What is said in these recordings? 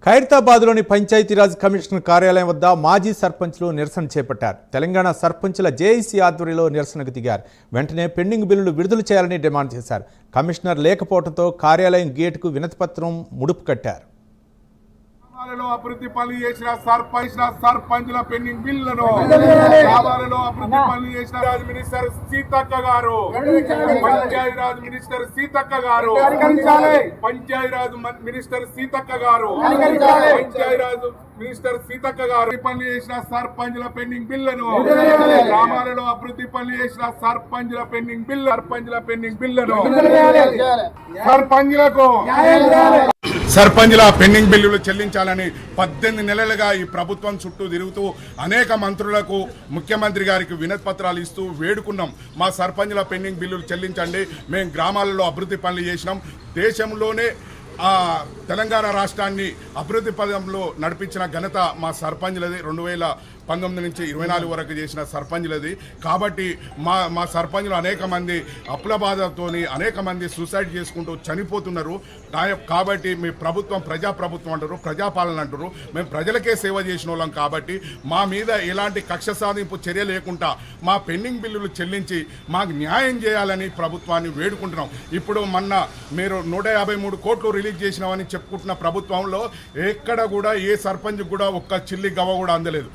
ఖైరతాబాద్లోని Panchayati Raj commissioner కార్యాలయం వద్ద మాజీ సర్పంచ్లు నిరసన చేపట్టారు. తెలంగాణ సర్పంచ్ల జేఏసీ ఆధ్వర్యంలో నిరసనకు దిగారు. వెంటనే పెండింగ్ బిల్లులు విడుదల చేయాలని డిమాండ్ చేశారు. కమిషనర్ లేకపోవడంతో కార్యాలయం గేటుకు వినతిపత్రం ముడుపు కట్టారు. అభివృద్ధి పనులు చేసిన సర్పంచ్ల పెండింగ్ బిల్లులను అభివృద్ధి పనులు చేసిన మినిస్టర్ సీతక్క గారు, పంచాయతీరాజ్ మినిస్టర్ సీతక్క గారు, పంచాయతీరాజ్ మినిస్టర్ సీతక్క గారు, పంచాయతీరాజ్ మినిస్టర్ సీతక్క గారు పనులు చేసిన సర్పంచ్ల పెండింగ్ బిల్లును, గ్రామాలలో అభివృద్ధి పనులు చేసిన సర్పంచ్ల పెండింగ్ బిల్లును సర్పంచ్ల పెండింగ్ బిల్లులు చెల్లించాలని 18 నెలలుగా ఈ ప్రభుత్వం చుట్టూ తిరుగుతూ అనేక మంత్రులకు, ముఖ్యమంత్రి గారికి వినతి పత్రాలు ఇస్తూ వేడుకున్నాం. మా సర్పంచ్ల పెండింగ్ బిల్లులు చెల్లించండి, మేము గ్రామాలలో అభివృద్ధి పనులు చేసినాం. దేశంలోనే తెలంగాణ రాష్ట్రాన్ని అభివృద్ధి పదంలో నడిపించిన ఘనత మా సర్పంచ్లది. 2019 నుంచి 24 వరకు చేసిన సర్పంచ్లది. కాబట్టి మా సర్పంచ్లు అనేక మంది అప్పుల బాధతోని అనేక మంది సూసైడ్ చేసుకుంటూ చనిపోతున్నారు. కాబట్టి మీ ప్రభుత్వం ప్రజాప్రభుత్వం అంటారు, ప్రజాపాలన అంటారు. మేము ప్రజలకే సేవ చేసిన వాళ్ళం. కాబట్టి మా మీద ఎలాంటి కక్ష సాధింపు చర్య లేకుండా మా పెండింగ్ బిల్లులు చెల్లించి మాకు న్యాయం చేయాలని ప్రభుత్వాన్ని వేడుకుంటున్నాం. ఇప్పుడు మొన్న మీరు 153 కోట్లు రిలీజ్ చేసినామని చెప్పుకుంటున్న ప్రభుత్వంలో ఎక్కడ కూడా ఏ సర్పంచ్ కూడా ఒక్క చిల్లి గవ్వ కూడా అందలేదు.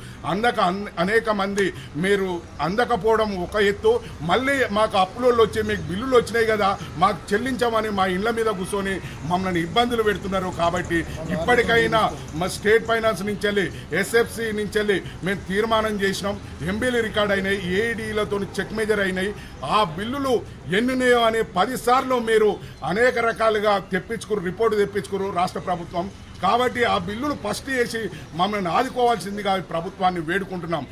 అనేక మంది మీరు అందకపోవడం ఒక ఎత్తు, మళ్ళీ మాకు అప్పులోళ్ళు వచ్చి మీకు బిల్లులు వచ్చినాయి కదా మాకు చెల్లించమని మా ఇళ్ల మీద కూర్చొని మమ్మల్ని ఇబ్బందులు పెడుతున్నారు. కాబట్టి ఇప్పటికైనా మా స్టేట్ ఫైనాన్స్ నుంచి వెళ్ళి ఎస్ఎఫ్సి నుంచి వెళ్ళి మేము తీర్మానం చేసినాం. ఎంబీలు రికార్డ్ అయినాయి, ఏఈడీలతో చెక్ మేజర్ అయినాయి. ఆ బిల్లులు ఎన్నున్నాయో అని 10 సార్లు మీరు అనేక రకాలుగా రిపోర్టు తెప్పించుకురు రాష్ట్ర ప్రభుత్వం. కాబట్టి ఆ బిల్లులు ఫస్ట్ చేసి మమ్మల్ని ఆదుకోవాల్సిందిగా ప్రభుత్వాన్ని వేడుకుంటున్నాం.